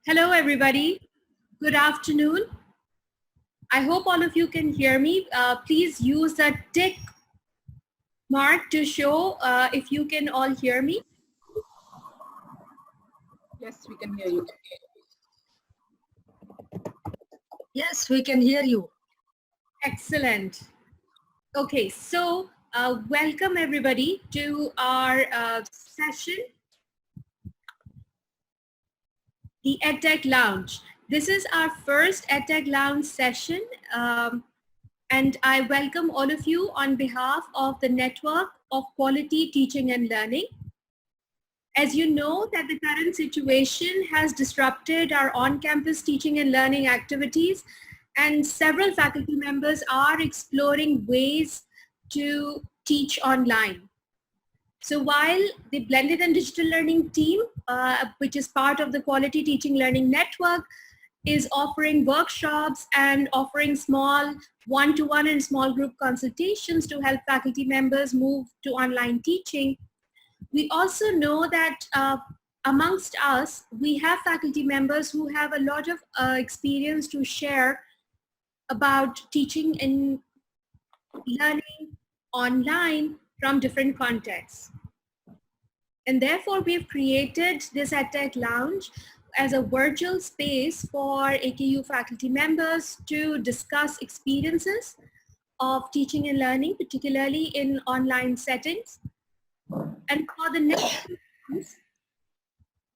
Hello, everybody. Good afternoon. I hope all of you can hear me. Please use the tick mark to show if you can all hear me. Yes, we can hear you. Yes, we can hear you. Excellent. Okay, so welcome everybody to our session, the EdTech Lounge. This is our first EdTech Lounge session, and I welcome all of you on behalf of the Network of Quality Teaching and Learning. As you know that the current situation has disrupted our on-campus teaching and learning activities, and several faculty members are exploring ways to teach online. So while the Blended and Digital Learning team, which is part of the Quality Teaching Learning Network, is offering workshops and offering small one-to-one and small group consultations to help faculty members move to online teaching, we also know that amongst us, we have faculty members who have a lot of experience to share about teaching and learning online from different contexts. And therefore, we've created this EdTech Lounge as a virtual space for AKU faculty members to discuss experiences of teaching and learning, particularly in online settings. And for the next few months,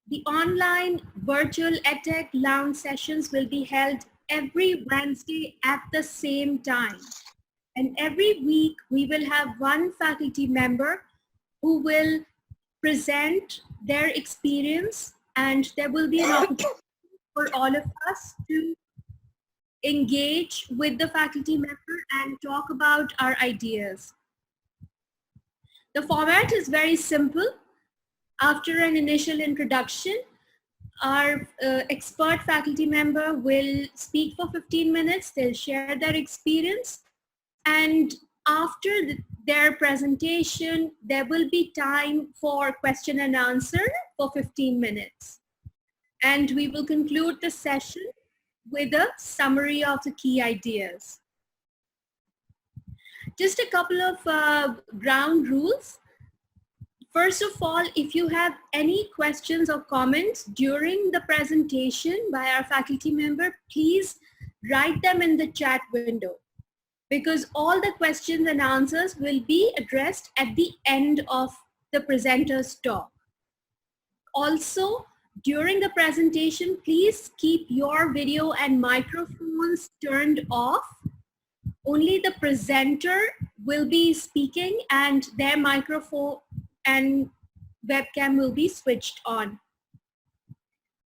the online virtual EdTech Lounge sessions will be held every Wednesday at the same time. And every week, we will have one faculty member who will present their experience, and there will be an opportunity for all of us to engage with the faculty member and talk about our ideas. The format is very simple. After an initial introduction, our expert faculty member will speak for 15 minutes. They'll share their experience. And after their presentation, there will be time for question and answer for 15 minutes. And we will conclude the session with a summary of the key ideas. Just a couple of ground rules. First of all, if you have any questions or comments during the presentation by our faculty member, please write them in the chat window, because all the questions and answers will be addressed at the end of the presenter's talk. Also, during the presentation, please keep your video and microphones turned off. Only the presenter will be speaking and their microphone and webcam will be switched on.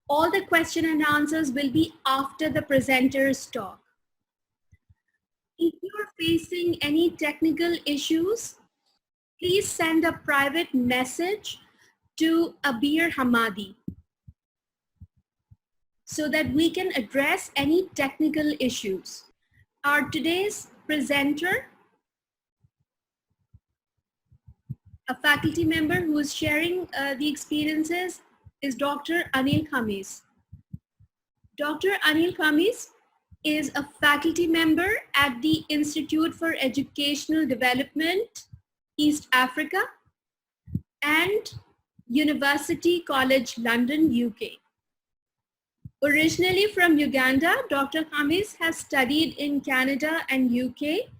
All the question and answers will be after the presenter's talk. If you're facing any technical issues, please send a private message to Abir Hamadi so that we can address any technical issues. Our today's presenter, a faculty member who is sharing the experiences, is Dr. Anil Thomas. Dr. Anil Thomas is a faculty member at the Institute for Educational Development, East Africa, and University College London, UK. Originally from Uganda, Dr. Khamis has studied in Canada and UK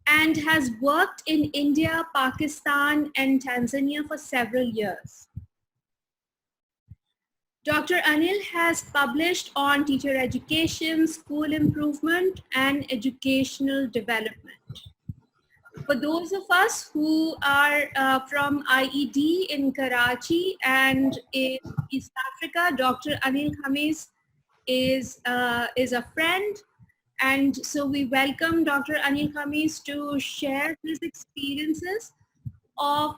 and has worked in India, Pakistan, and Tanzania for several years. Dr. Anil has published on teacher education, school improvement, and educational development. For those of us who are from IED in Karachi and in East Africa, Dr. Anil Khamis is a friend. And so we welcome Dr. Anil Thomas to share his experiences of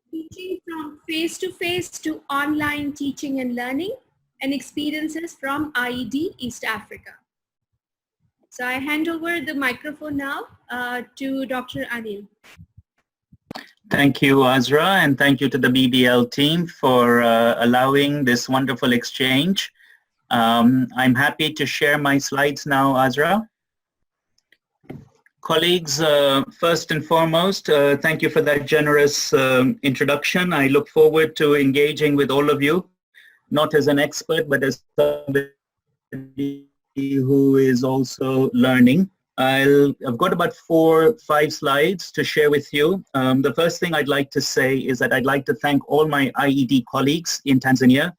teaching from face-to-face to online teaching and learning, and experiences from IED East Africa. So I hand over the microphone now to Dr. Anil. Thank you, Azra, and thank you to the BBL team for allowing this wonderful exchange. I'm happy to share my slides now, Azra. Colleagues, first and foremost, thank you for that generous introduction. I look forward to engaging with all of you, not as an expert, but as somebody who is also learning. I've got about 4 or 5 slides to share with you. The first thing I'd like to say is that I'd like to thank all my IED colleagues in Tanzania.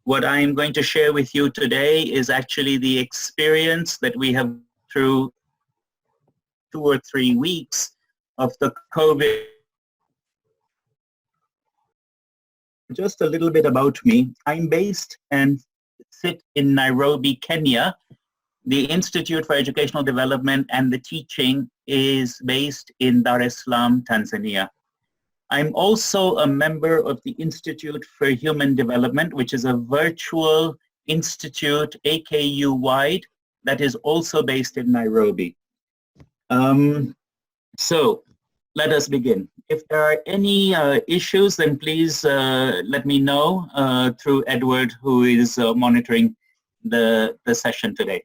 What I'm going to share with you today is actually the experience that we have through 2 or 3 weeks of the COVID. Just a little bit about me. I'm based and sit in Nairobi, Kenya. The Institute for Educational Development and the Teaching is based in Dar es Salaam, Tanzania. I'm also a member of the Institute for Human Development, which is a virtual institute, AKU-wide, that is also based in Nairobi. So let us begin. If there are any issues, then please let me know through Edward, who is monitoring the session today.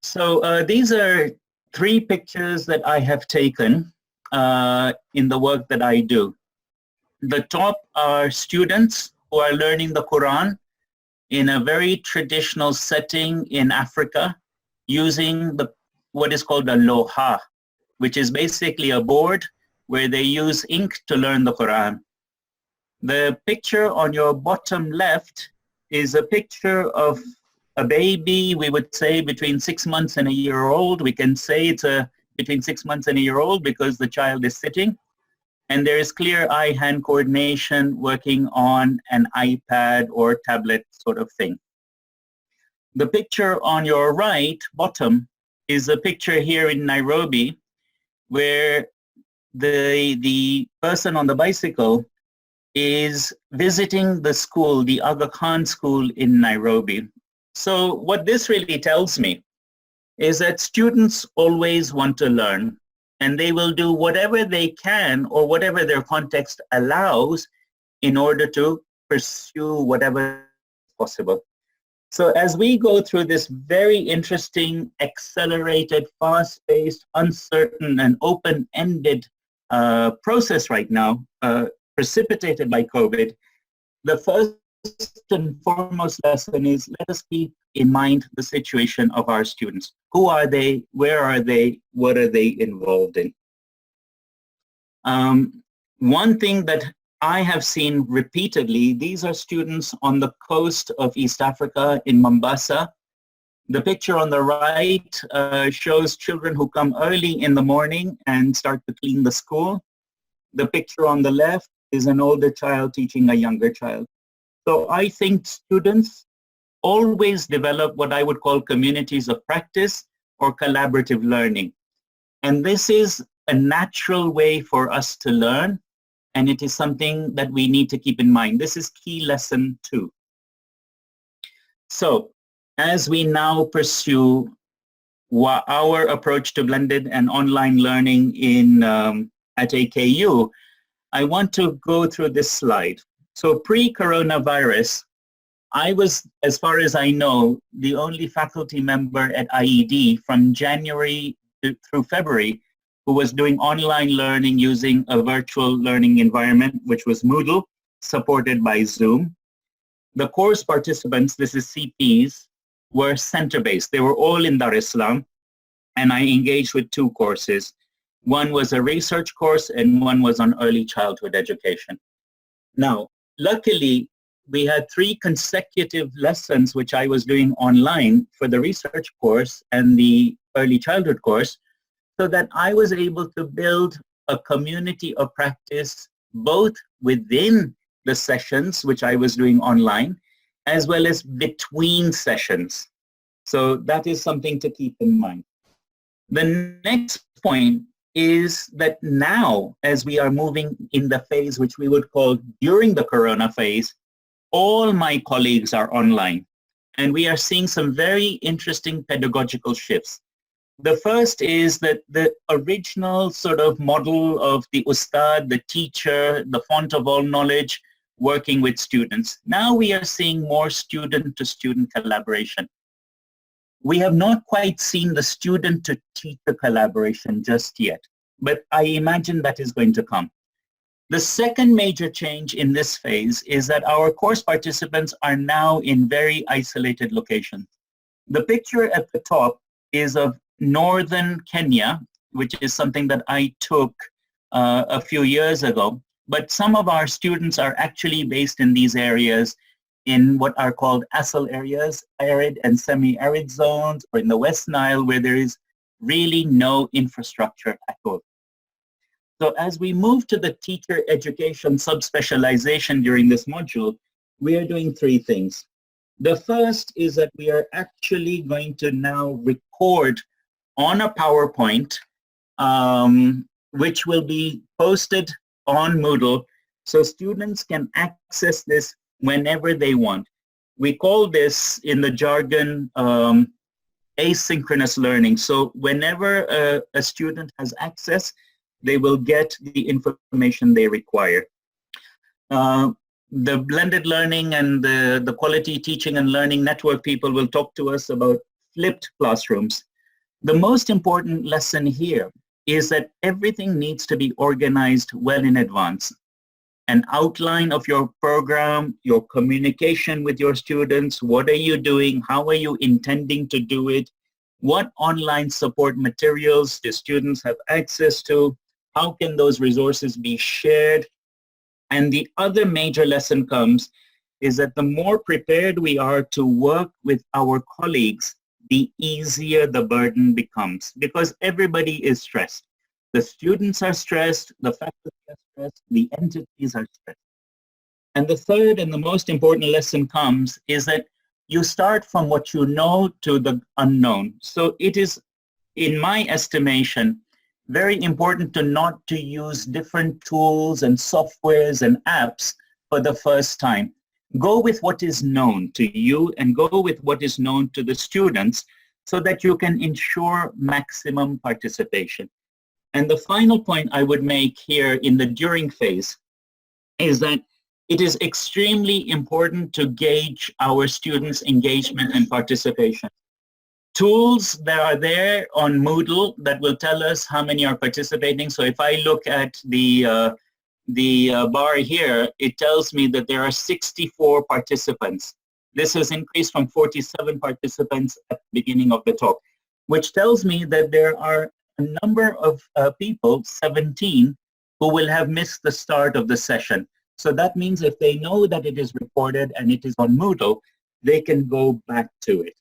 So these are 3 pictures that I have taken in the work that I do. The top are students who are learning the Quran in a very traditional setting in Africa using what is called a loha, which is basically a board where they use ink to learn the Quran. The picture on your bottom left is a picture of a baby, we would say between 6 months and a year old. We can say it's between 6 months and a year old because the child is sitting. And there is clear eye-hand coordination working on an iPad or tablet sort of thing. The picture on your right, bottom, is a picture here in Nairobi where the person on the bicycle is visiting the school, the Aga Khan school in Nairobi. So what this really tells me is that students always want to learn, and they will do whatever they can or whatever their context allows in order to pursue whatever is possible. So as we go through this very interesting, accelerated, fast-paced, uncertain, and open-ended process right now, precipitated by COVID, the first and foremost lesson is let us keep in mind the situation of our students. Who are they? Where are they? What are they involved in? One thing that I have seen repeatedly, these are students on the coast of East Africa in Mombasa. The picture on the right shows children who come early in the morning and start to clean the school. The picture on the left is an older child teaching a younger child. So I think students always develop what I would call communities of practice or collaborative learning. And this is a natural way for us to learn, and it is something that we need to keep in mind. This is key lesson 2. So as we now pursue our approach to blended and online learning at AKU, I want to go through this slide. So pre-coronavirus, I was, as far as I know, the only faculty member at IED from January through February who was doing online learning using a virtual learning environment, which was Moodle, supported by Zoom. The course participants, this is CPs, were center-based. They were all in Dar es Salaam, and I engaged with 2 courses. One was a research course, and one was on early childhood education. Now, luckily, we had 3 consecutive lessons which I was doing online for the research course and the early childhood course, so that I was able to build a community of practice both within the sessions which I was doing online, as well as between sessions. So that is something to keep in mind. The next point is that now, as we are moving in the phase which we would call during the corona phase, all my colleagues are online, and we are seeing some very interesting pedagogical shifts. The first is that the original sort of model of the ustad, the teacher, the font of all knowledge, working with students. Now we are seeing more student-to-student collaboration. We have not quite seen the student-to-teacher collaboration just yet, but I imagine that is going to come. The second major change in this phase is that our course participants are now in very isolated locations. The picture at the top is of northern Kenya, which is something that I took a few years ago. But some of our students are actually based in these areas in what are called ASL areas, arid and semi-arid zones, or in the West Nile, where there is really no infrastructure at all. So as we move to the teacher education subspecialization during this module, we are doing three things. The first is that we are actually going to now record on a PowerPoint, which will be posted on Moodle, so students can access this whenever they want. We call this in the jargon asynchronous learning. So whenever a student has access, they will get the information they require. The blended learning and the quality teaching and learning network people will talk to us about flipped classrooms. The most important lesson here is that everything needs to be organized well in advance. An outline of your program, your communication with your students, what are you doing, how are you intending to do it, what online support materials do students have access to, how can those resources be shared. And the other major lesson comes is that the more prepared we are to work with our colleagues, the easier the burden becomes, because everybody is stressed. The students are stressed, the faculty are stressed, the entities are stressed. And the third and the most important lesson comes is that you start from what you know to the unknown. So it is, in my estimation, very important to not to use different tools and softwares and apps for the first time. Go with what is known to you and go with what is known to the students so that you can ensure maximum participation. And the final point I would make here in the during phase is that it is extremely important to gauge our students' engagement and participation. Tools that are there on Moodle that will tell us how many are participating. So if I look at the bar here, it tells me that there are 64 participants. This has increased from 47 participants at the beginning of the talk, which tells me that there are a number of people, 17, who will have missed the start of the session. So that means if they know that it is recorded and it is on Moodle, they can go back to it.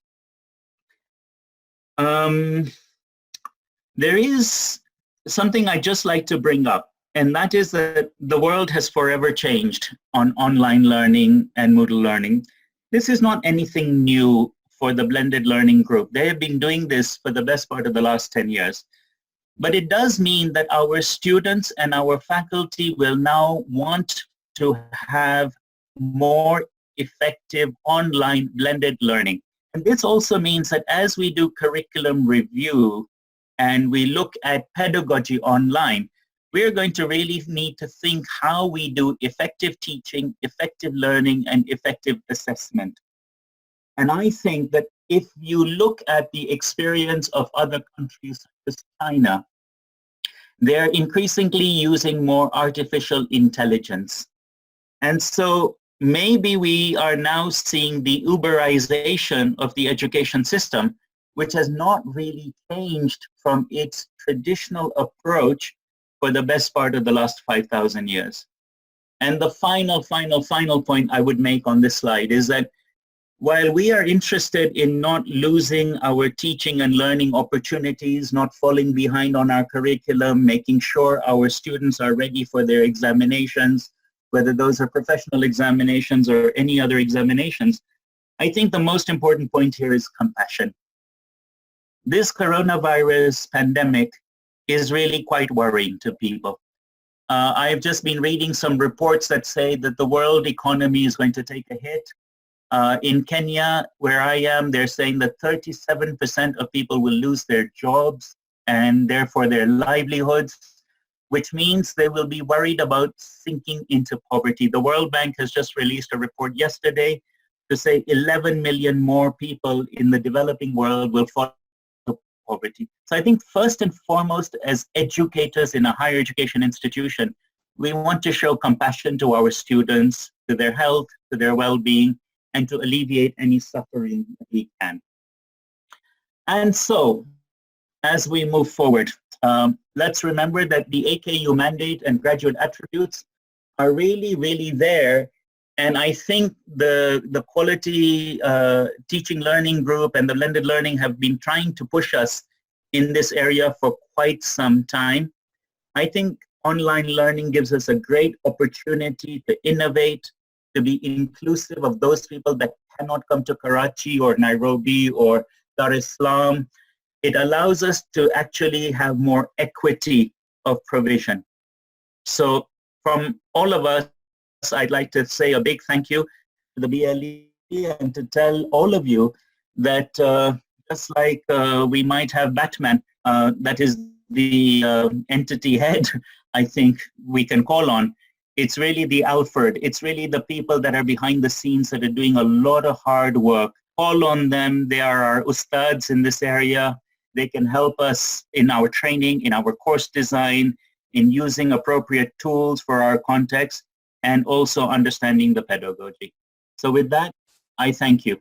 There is something I just like to bring up, and that is that the world has forever changed on online learning and Moodle learning. This is not anything new for the blended learning group. They have been doing this for the best part of the last 10 years. But it does mean that our students and our faculty will now want to have more effective online blended learning. And this also means that as we do curriculum review and we look at pedagogy online, we're going to really need to think how we do effective teaching, effective learning, and effective assessment. And I think that if you look at the experience of other countries such as China, they're increasingly using more artificial intelligence. And so maybe we are now seeing the Uberization of the education system, which has not really changed from its traditional approach for the best part of the last 5,000 years. And the final point I would make on this slide is that while we are interested in not losing our teaching and learning opportunities, not falling behind on our curriculum, making sure our students are ready for their examinations, whether those are professional examinations or any other examinations, I think the most important point here is compassion. This coronavirus pandemic is really quite worrying to people. I've just been reading some reports that say that the world economy is going to take a hit. In Kenya, where I am, they're saying that 37% of people will lose their jobs and therefore their livelihoods. which means they will be worried about sinking into poverty. The World Bank has just released a report yesterday to say 11 million more people in the developing world will fall into poverty. So I think first and foremost, as educators in a higher education institution, we want to show compassion to our students, to their health, to their well-being, and to alleviate any suffering that we can. And so, as we move forward, let's remember that the AKU mandate and graduate attributes are really, really there. And I think the quality teaching learning group and the blended learning have been trying to push us in this area for quite some time. I think online learning gives us a great opportunity to innovate, to be inclusive of those people that cannot come to Karachi or Nairobi or Dar es Salaam. It allows us to actually have more equity of provision. So from all of us, I'd like to say a big thank you to the BLE and to tell all of you that just like we might have Batman, that is the entity head, I think we can call on. It's really the Alfred. It's really the people that are behind the scenes that are doing a lot of hard work. Call on them. They are our ustads in this area. They can help us in our training, in our course design, in using appropriate tools for our context, and also understanding the pedagogy. So with that, I thank you.